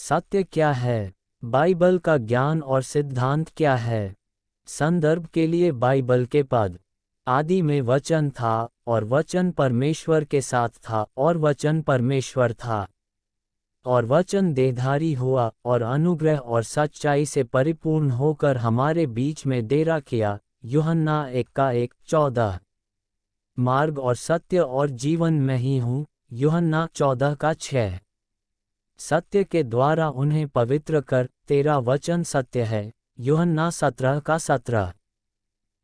सत्य क्या है? बाइबल का ज्ञान और सिद्धांत क्या है? संदर्भ के लिए बाइबल के पद। आदि में वचन था, और वचन परमेश्वर के साथ था, और वचन परमेश्वर था। और वचन देहधारी हुआ, और अनुग्रह और सच्चाई से परिपूर्ण होकर हमारे बीच में डेरा किया। यूहन्ना 1:14। मार्ग और सत्य और जीवन मैं ही हूँ। यूहन्ना 14:6। सत्य के द्वारा उन्हें पवित्र कर, तेरा वचन सत्य है। यूहन्ना 17:17।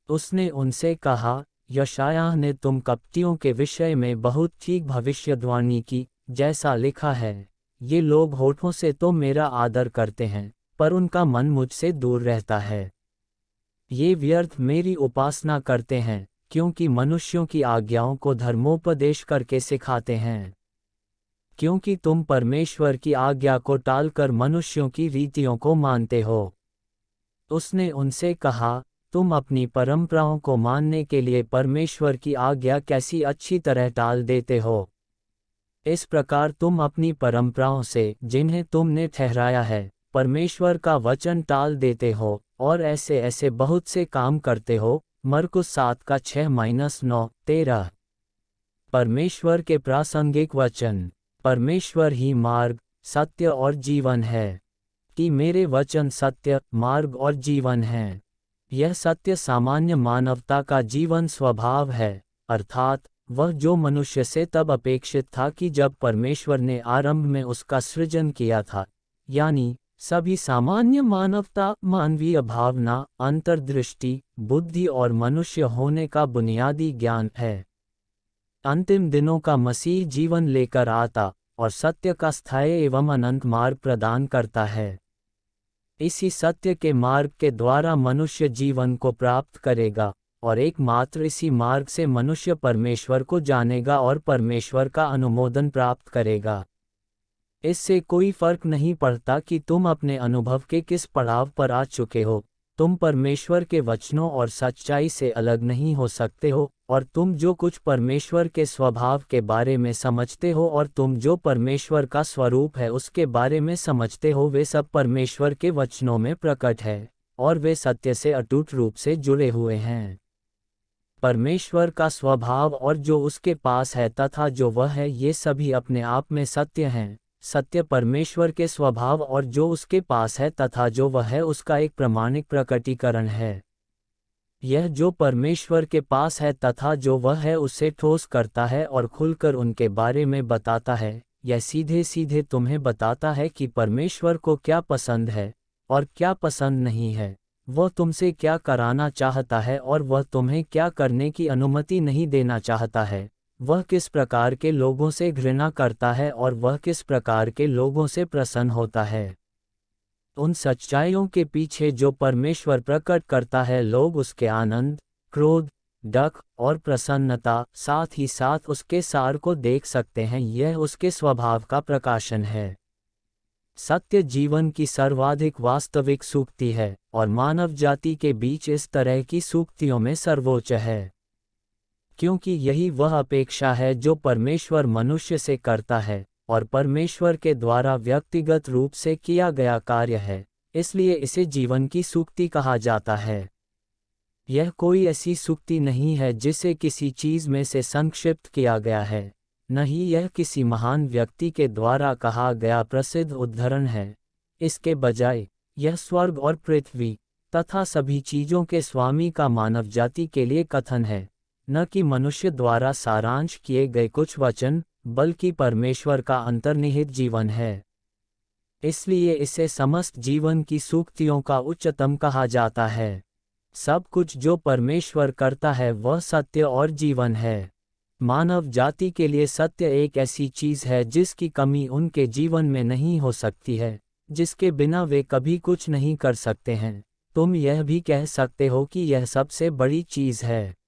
उसने उनसे कहा, यशायाह ने तुम कपटियों के विषय में बहुत ठीक भविष्यवाणी की, जैसा लिखा है, ये लोग होठों से तो मेरा आदर करते हैं, पर उनका मन मुझसे दूर रहता है। ये व्यर्थ मेरी उपासना करते हैं, क्योंकि मनुष्यों की आज्ञाओं को धर्मोपदेश करके सिखाते हैं। क्योंकि तुम परमेश्वर की आज्ञा को टालकर मनुष्यों की रीतियों को मानते हो। उसने उनसे कहा, तुम अपनी परंपराओं को मानने के लिए परमेश्वर की आज्ञा कैसी अच्छी तरह टाल देते हो। इस प्रकार तुम अपनी परंपराओं से, जिन्हें तुमने ठहराया है, परमेश्वर का वचन टाल देते हो, और ऐसे ऐसे बहुत से काम करते हो। मरकुस 7:6-9-13। परमेश्वर के प्रासंगिक वचन। परमेश्वर ही मार्ग, सत्य और जीवन है। कि मेरे वचन सत्य, मार्ग और जीवन हैं। यह सत्य सामान्य मानवता का जीवन स्वभाव है, अर्थात वह जो मनुष्य से तब अपेक्षित था कि जब परमेश्वर ने आरंभ में उसका सृजन किया था, यानी सभी सामान्य मानवता, मानवीय भावना, अंतर्दृष्टि, बुद्धि और मनुष्य होने का बुनियादी ज्ञान है। अंतिम दिनों का मसीह जीवन लेकर आता, और सत्य का स्थायी एवं अनंत मार्ग प्रदान करता है। इसी सत्य के मार्ग के द्वारा मनुष्य जीवन को प्राप्त करेगा, और एकमात्र इसी मार्ग से मनुष्य परमेश्वर को जानेगा और परमेश्वर का अनुमोदन प्राप्त करेगा। इससे कोई फर्क नहीं पड़ता कि तुम अपने अनुभव के किस पड़ाव पर आ चुके हो, तुम परमेश्वर के वचनों और सच्चाई से अलग नहीं हो सकते हो, और तुम जो कुछ परमेश्वर के स्वभाव के बारे में समझते हो और तुम जो परमेश्वर का स्वरूप है उसके बारे में समझते हो, वे सब परमेश्वर के वचनों में प्रकट है, और वे सत्य से अटूट रूप से जुड़े हुए हैं। परमेश्वर का स्वभाव और जो उसके पास है तथा जो वह है, ये सभी अपने आप में सत्य हैं। सत्य परमेश्वर के स्वभाव और जो उसके पास है तथा जो वह है उसका एक प्रमाणिक प्रकटीकरण है। यह जो परमेश्वर के पास है तथा जो वह है उसे ठोस करता है और खुलकर उनके बारे में बताता है। यह सीधे सीधे तुम्हें बताता है कि परमेश्वर को क्या पसंद है और क्या पसंद नहीं है, वह तुमसे क्या कराना चाहता है और वह तुम्हें क्या करने की अनुमति नहीं देना चाहता है, वह किस प्रकार के लोगों से घृणा करता है और वह किस प्रकार के लोगों से प्रसन्न होता है। उन सच्चाइयों के पीछे जो परमेश्वर प्रकट करता है, लोग उसके आनंद, क्रोध, डक और प्रसन्नता, साथ ही साथ उसके सार को देख सकते हैं। यह उसके स्वभाव का प्रकाशन है। सत्य जीवन की सर्वाधिक वास्तविक सूक्ति है, और मानव जाति के बीच इस तरह की सूक्तियों में सर्वोच्च है, क्योंकि यही वह अपेक्षा है जो परमेश्वर मनुष्य से करता है, और परमेश्वर के द्वारा व्यक्तिगत रूप से किया गया कार्य है, इसलिए इसे जीवन की सूक्ति कहा जाता है। यह कोई ऐसी सूक्ति नहीं है जिसे किसी चीज़ में से संक्षिप्त किया गया है, न ही यह किसी महान व्यक्ति के द्वारा कहा गया प्रसिद्ध उद्धरण है। इसके बजाय यह स्वर्ग और पृथ्वी तथा सभी चीज़ों के स्वामी का मानव जाति के लिए कथन है, न कि मनुष्य द्वारा सारांश किए गए कुछ वचन, बल्कि परमेश्वर का अंतर्निहित जीवन है। इसलिए इसे समस्त जीवन की सूक्तियों का उच्चतम कहा जाता है। सब कुछ जो परमेश्वर करता है वह सत्य और जीवन है। मानव जाति के लिए सत्य एक ऐसी चीज़ है जिसकी कमी उनके जीवन में नहीं हो सकती है, जिसके बिना वे कभी कुछ नहीं कर सकते हैं। तुम यह भी कह सकते हो कि यह सबसे बड़ी चीज़ है।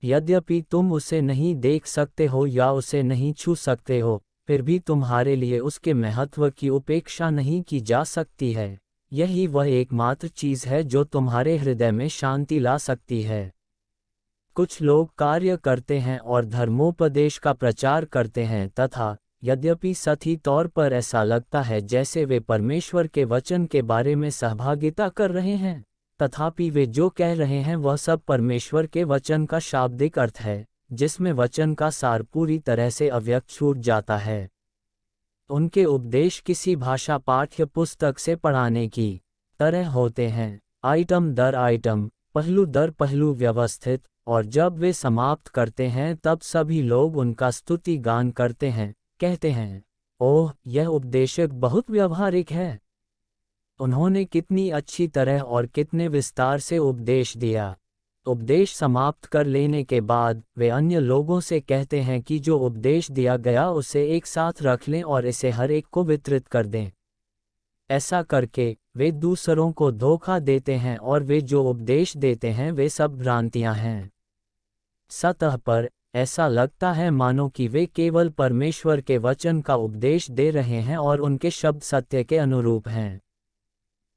यद्यपि तुम उसे नहीं देख सकते हो या उसे नहीं छू सकते हो, फिर भी तुम्हारे लिए उसके महत्व की उपेक्षा नहीं की जा सकती है। यही वह एकमात्र चीज़ है जो तुम्हारे हृदय में शांति ला सकती है। कुछ लोग कार्य करते हैं और धर्मोपदेश का प्रचार करते हैं तथा यद्यपि सही तौर पर ऐसा लगता है जैसे वे परमेश्वर के वचन के बारे में सहभागिता कर रहे हैं, तथापि वे जो कह रहे हैं वह सब परमेश्वर के वचन का शाब्दिक अर्थ है, जिसमें वचन का सार पूरी तरह से अव्यक्त छूट जाता है। उनके उपदेश किसी भाषा पाठ्य पुस्तक से पढ़ाने की तरह होते हैं, आइटम दर आइटम, पहलू दर पहलू व्यवस्थित, और जब वे समाप्त करते हैं तब सभी लोग उनका स्तुति गान करते हैं, कहते हैं, ओह, यह उपदेशक बहुत व्यावहारिक है। उन्होंने कितनी अच्छी तरह और कितने विस्तार से उपदेश दिया। उपदेश समाप्त कर लेने के बाद वे अन्य लोगों से कहते हैं कि जो उपदेश दिया गया उसे एक साथ रख लें और इसे हर एक को वितरित कर दें। ऐसा करके वे दूसरों को धोखा देते हैं और वे जो उपदेश देते हैं वे सब भ्रांतियां हैं। सतह पर ऐसा लगता है मानो कि वे केवल परमेश्वर के वचन का उपदेश दे रहे हैं और उनके शब्द सत्य के अनुरूप हैं।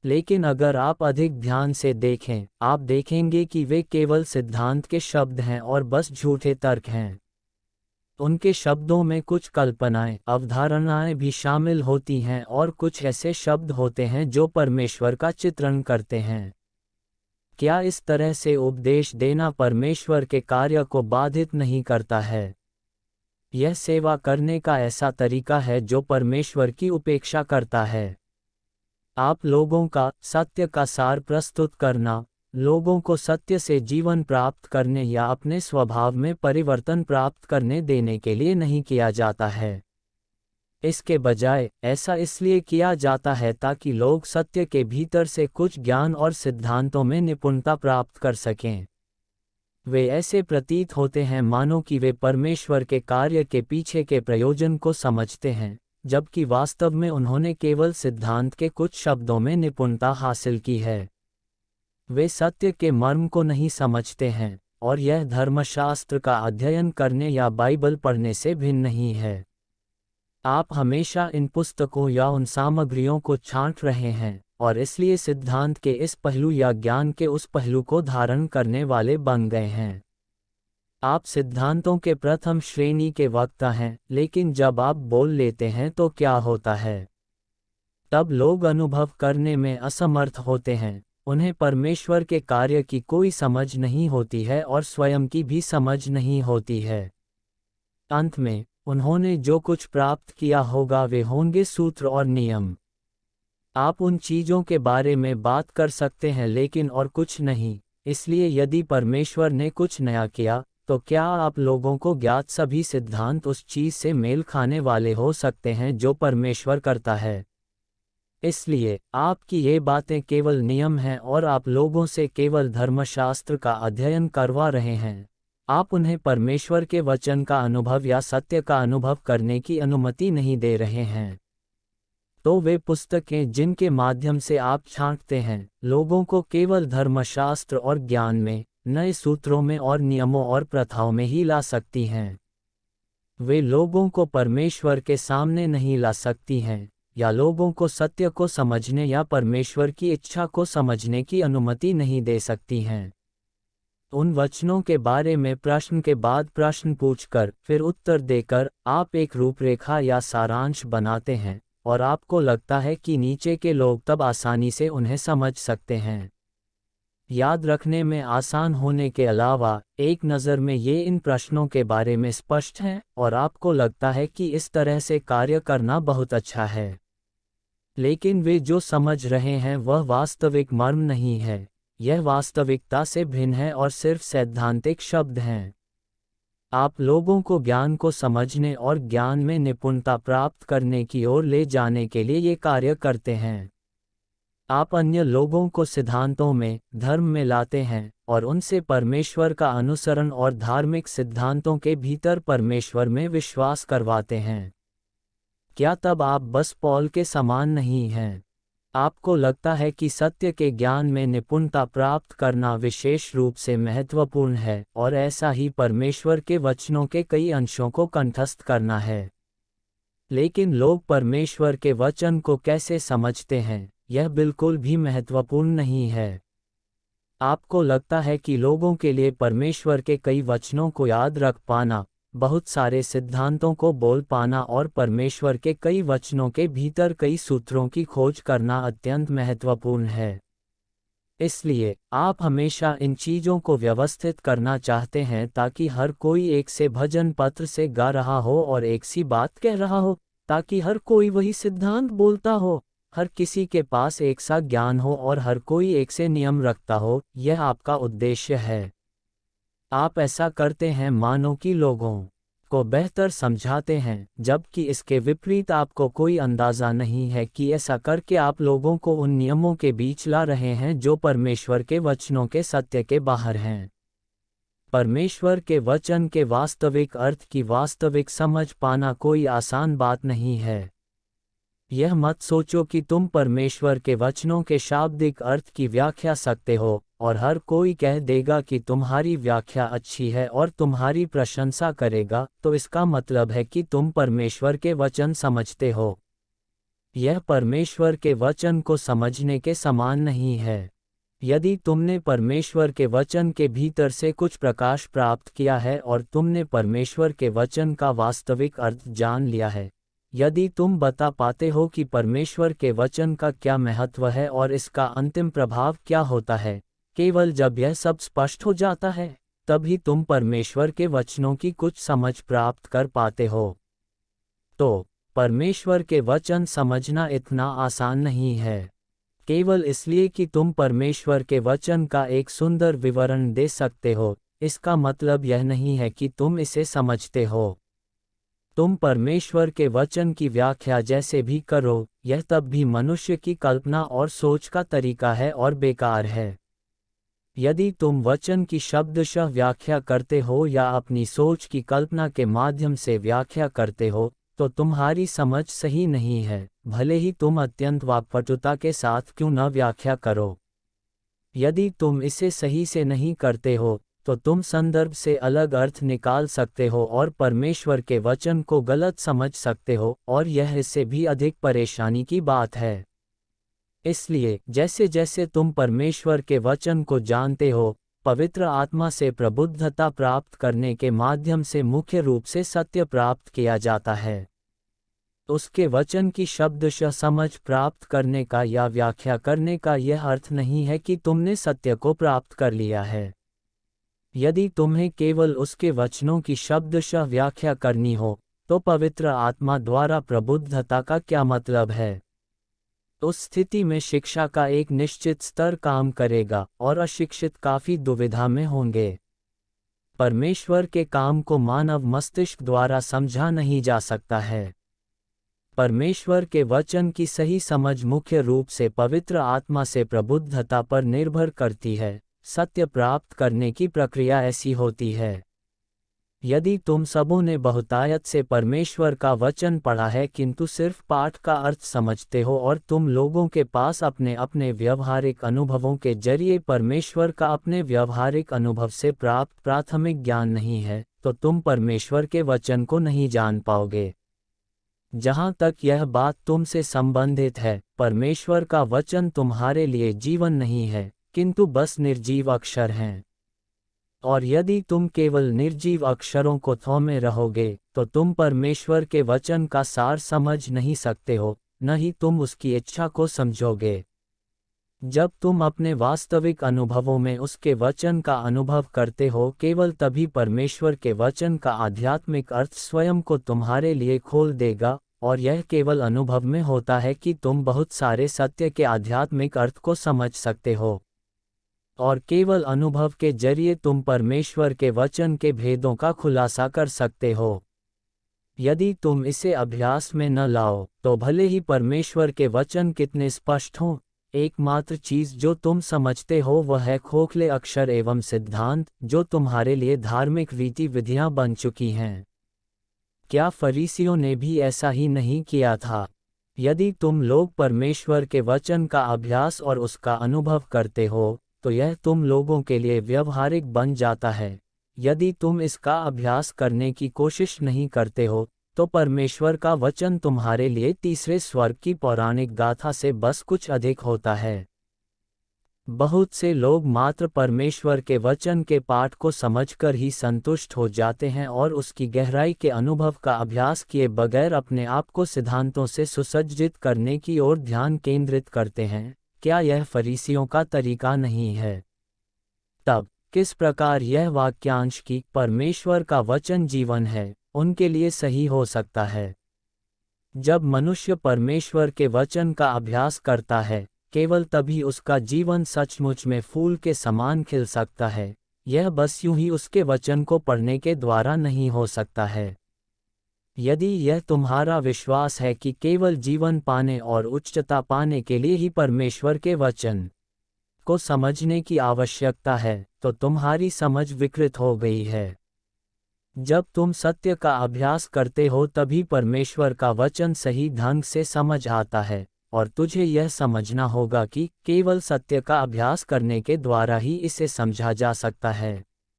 लेकिन अगर आप अधिक ध्यान से देखें, आप देखेंगे कि वे केवल सिद्धांत के शब्द हैं और बस झूठे तर्क हैं। उनके शब्दों में कुछ कल्पनाएं, अवधारणाएं भी शामिल होती हैं और कुछ ऐसे शब्द होते हैं जो परमेश्वर का चित्रण करते हैं। क्या इस तरह से उपदेश देना परमेश्वर के कार्य को बाधित नहीं करता है? यह सेवा करने का ऐसा तरीका है जो परमेश्वर की उपेक्षा करता है। आप लोगों का सत्य का सार प्रस्तुत करना, लोगों को सत्य से जीवन प्राप्त करने या अपने स्वभाव में परिवर्तन प्राप्त करने देने के लिए नहीं किया जाता है। इसके बजाय ऐसा इसलिए किया जाता है ताकि लोग सत्य के भीतर से कुछ ज्ञान और सिद्धांतों में निपुणता प्राप्त कर सकें। वे ऐसे प्रतीत होते हैं मानो कि वे परमेश्वर के कार्य के पीछे के प्रयोजन को समझते हैं, जबकि वास्तव में उन्होंने केवल सिद्धांत के कुछ शब्दों में निपुणता हासिल की है। वे सत्य के मर्म को नहीं समझते हैं, और यह धर्मशास्त्र का अध्ययन करने या बाइबल पढ़ने से भिन्न नहीं है। आप हमेशा इन पुस्तकों या उन सामग्रियों को छांट रहे हैं, और इसलिए सिद्धांत के इस पहलू या ज्ञान के उस पहलू को धारण करने वाले बन गए हैं। आप सिद्धांतों के प्रथम श्रेणी के वक्ता हैं, लेकिन जब आप बोल लेते हैं तो क्या होता है? तब लोग अनुभव करने में असमर्थ होते हैं, उन्हें परमेश्वर के कार्य की कोई समझ नहीं होती है और स्वयं की भी समझ नहीं होती है। अंत में उन्होंने जो कुछ प्राप्त किया होगा वे होंगे सूत्र और नियम। आप उन चीज़ों के बारे में बात कर सकते हैं लेकिन और कुछ नहीं। इसलिए यदि परमेश्वर ने कुछ नया किया, तो क्या आप लोगों को ज्ञात सभी सिद्धांत उस चीज़ से मेल खाने वाले हो सकते हैं जो परमेश्वर करता है? इसलिए आपकी ये बातें केवल नियम हैं और आप लोगों से केवल धर्मशास्त्र का अध्ययन करवा रहे हैं। आप उन्हें परमेश्वर के वचन का अनुभव या सत्य का अनुभव करने की अनुमति नहीं दे रहे हैं। तो वे पुस्तकें जिनके माध्यम से आप छांटते हैं, लोगों को केवल धर्मशास्त्र और ज्ञान में, नए सूत्रों में और नियमों और प्रथाओं में ही ला सकती हैं। वे लोगों को परमेश्वर के सामने नहीं ला सकती हैं, या लोगों को सत्य को समझने या परमेश्वर की इच्छा को समझने की अनुमति नहीं दे सकती हैं। उन वचनों के बारे में प्रश्न के बाद प्रश्न पूछकर फिर उत्तर देकर आप एक रूपरेखा या सारांश बनाते हैं, और आपको लगता है कि नीचे के लोग तब आसानी से उन्हें समझ सकते हैं। याद रखने में आसान होने के अलावा एक नज़र में ये इन प्रश्नों के बारे में स्पष्ट है, और आपको लगता है कि इस तरह से कार्य करना बहुत अच्छा है। लेकिन वे जो समझ रहे हैं वह वास्तविक मर्म नहीं है, यह वास्तविकता से भिन्न है और सिर्फ सैद्धांतिक शब्द हैं। आप लोगों को ज्ञान को समझने और ज्ञान में निपुणता प्राप्त करने की ओर ले जाने के लिए ये कार्य करते हैं। आप अन्य लोगों को सिद्धांतों में, धर्म में लाते हैं, और उनसे परमेश्वर का अनुसरण और धार्मिक सिद्धांतों के भीतर परमेश्वर में विश्वास करवाते हैं। क्या तब आप बस पौल के समान नहीं हैं? आपको लगता है कि सत्य के ज्ञान में निपुणता प्राप्त करना विशेष रूप से महत्वपूर्ण है, और ऐसा ही परमेश्वर के वचनों के कई अंशों को कंठस्थ करना है। लेकिन लोग परमेश्वर के वचन को कैसे समझते हैं, यह बिल्कुल भी महत्वपूर्ण नहीं है। आपको लगता है कि लोगों के लिए परमेश्वर के कई वचनों को याद रख पाना, बहुत सारे सिद्धांतों को बोल पाना और परमेश्वर के कई वचनों के भीतर कई सूत्रों की खोज करना अत्यंत महत्वपूर्ण है। इसलिए, आप हमेशा इन चीज़ों को व्यवस्थित करना चाहते हैं ताकि हर कोई एक से भजन पत्र से गा रहा हो और एक सी बात कह रहा हो, ताकि हर कोई वही सिद्धांत बोलता हो, हर किसी के पास एक सा ज्ञान हो और हर कोई एक से नियम रखता हो। यह आपका उद्देश्य है। आप ऐसा करते हैं मानो कि लोगों को बेहतर समझाते हैं, जबकि इसके विपरीत आपको कोई अंदाज़ा नहीं है कि ऐसा करके आप लोगों को उन नियमों के बीच ला रहे हैं जो परमेश्वर के वचनों के सत्य के बाहर हैं। परमेश्वर के वचन के वास्तविक अर्थ की वास्तविक समझ पाना कोई आसान बात नहीं है। यह मत सोचो कि तुम परमेश्वर के वचनों के शाब्दिक अर्थ की व्याख्या सकते हो, और हर कोई कह देगा कि तुम्हारी व्याख्या अच्छी है और तुम्हारी प्रशंसा करेगा, तो इसका मतलब है कि तुम परमेश्वर के वचन समझते हो। यह परमेश्वर के वचन को समझने के समान नहीं है। यदि तुमने परमेश्वर के वचन के भीतर से कुछ प्रकाश प्राप्त किया है और तुमने परमेश्वर के वचन का वास्तविक अर्थ जान लिया है, यदि तुम बता पाते हो कि परमेश्वर के वचन का क्या महत्व है और इसका अंतिम प्रभाव क्या होता है, केवल जब यह सब स्पष्ट हो जाता है, तभी तुम परमेश्वर के वचनों की कुछ समझ प्राप्त कर पाते हो। तो, परमेश्वर के वचन समझना इतना आसान नहीं है। केवल इसलिए कि तुम परमेश्वर के वचन का एक सुंदर विवरण दे सकते हो, इसका मतलब यह नहीं है कि तुम इसे समझते हो। तुम परमेश्वर के वचन की व्याख्या जैसे भी करो, यह तब भी मनुष्य की कल्पना और सोच का तरीका है और बेकार है। यदि तुम वचन की शब्दशः व्याख्या करते हो या अपनी सोच की कल्पना के माध्यम से व्याख्या करते हो, तो तुम्हारी समझ सही नहीं है, भले ही तुम अत्यंत वाक्पटुता के साथ क्यों न व्याख्या करो। यदि तुम इसे सही से नहीं करते हो, तो तुम संदर्भ से अलग अर्थ निकाल सकते हो और परमेश्वर के वचन को गलत समझ सकते हो, और यह इससे भी अधिक परेशानी की बात है। इसलिए, जैसे जैसे तुम परमेश्वर के वचन को जानते हो, पवित्र आत्मा से प्रबुद्धता प्राप्त करने के माध्यम से मुख्य रूप से सत्य प्राप्त किया जाता है। उसके वचन की शब्दशः समझ प्राप्त करने का या व्याख्या करने का यह अर्थ नहीं है कि तुमने सत्य को प्राप्त कर लिया है। यदि तुम्हें केवल उसके वचनों की शब्दशः व्याख्या करनी हो, तो पवित्र आत्मा द्वारा प्रबुद्धता का क्या मतलब है? उस स्थिति में शिक्षा का एक निश्चित स्तर काम करेगा और अशिक्षित काफी दुविधा में होंगे। परमेश्वर के काम को मानव मस्तिष्क द्वारा समझा नहीं जा सकता है। परमेश्वर के वचन की सही समझ मुख्य रूप से पवित्र आत्मा से प्रबुद्धता पर निर्भर करती है। सत्य प्राप्त करने की प्रक्रिया ऐसी होती है। यदि तुम सबों ने बहुतायत से परमेश्वर का वचन पढ़ा है किंतु सिर्फ पाठ का अर्थ समझते हो और तुम लोगों के पास अपने अपने व्यवहारिक अनुभवों के जरिए परमेश्वर का अपने व्यवहारिक अनुभव से प्राप्त प्राथमिक ज्ञान नहीं है, तो तुम परमेश्वर के वचन को नहीं जान पाओगे। जहाँ तक यह बात तुमसे संबंधित है, परमेश्वर का वचन तुम्हारे लिए जीवन नहीं है, किंतु बस निर्जीव अक्षर हैं। और यदि तुम केवल निर्जीव अक्षरों को थोमे रहोगे, तो तुम परमेश्वर के वचन का सार समझ नहीं सकते हो, न ही तुम उसकी इच्छा को समझोगे। जब तुम अपने वास्तविक अनुभवों में उसके वचन का अनुभव करते हो, केवल तभी परमेश्वर के वचन का आध्यात्मिक अर्थ स्वयं को तुम्हारे लिए खोल देगा, और यह केवल अनुभव में होता है कि तुम बहुत सारे सत्य के आध्यात्मिक अर्थ को समझ सकते हो। और केवल अनुभव के जरिए तुम परमेश्वर के वचन के भेदों का खुलासा कर सकते हो। यदि तुम इसे अभ्यास में न लाओ, तो भले ही परमेश्वर के वचन कितने स्पष्ट हों, एकमात्र चीज़ जो तुम समझते हो वह है खोखले अक्षर एवं सिद्धांत, जो तुम्हारे लिए धार्मिक रीति विधियां बन चुकी हैं। क्या फरीसियों ने भी ऐसा ही नहीं किया था? यदि तुम लोग परमेश्वर के वचन का अभ्यास और उसका अनुभव करते हो, तो यह तुम लोगों के लिए व्यवहारिक बन जाता है। यदि तुम इसका अभ्यास करने की कोशिश नहीं करते हो, तो परमेश्वर का वचन तुम्हारे लिए तीसरे स्वर्ग की पौराणिक गाथा से बस कुछ अधिक होता है। बहुत से लोग मात्र परमेश्वर के वचन के पाठ को समझकर ही संतुष्ट हो जाते हैं और उसकी गहराई के अनुभव का अभ्यास किए बगैर अपने आप को सिद्धांतों से सुसज्जित करने की ओर ध्यान केंद्रित करते हैं। क्या यह फरीसियों का तरीका नहीं है? तब किस प्रकार यह वाक्यांश कि परमेश्वर का वचन जीवन है, उनके लिए सही हो सकता है? जब मनुष्य परमेश्वर के वचन का अभ्यास करता है, केवल तभी उसका जीवन सचमुच में फूल के समान खिल सकता है। यह बस यूं ही उसके वचन को पढ़ने के द्वारा नहीं हो सकता है। यदि यह तुम्हारा विश्वास है कि केवल जीवन पाने और उच्चता पाने के लिए ही परमेश्वर के वचन को समझने की आवश्यकता है, तो तुम्हारी समझ विकृत हो गई है। जब तुम सत्य का अभ्यास करते हो तभी परमेश्वर का वचन सही ढंग से समझ आता है, और तुझे यह समझना होगा कि केवल सत्य का अभ्यास करने के द्वारा ही इसे समझा जा सकता है।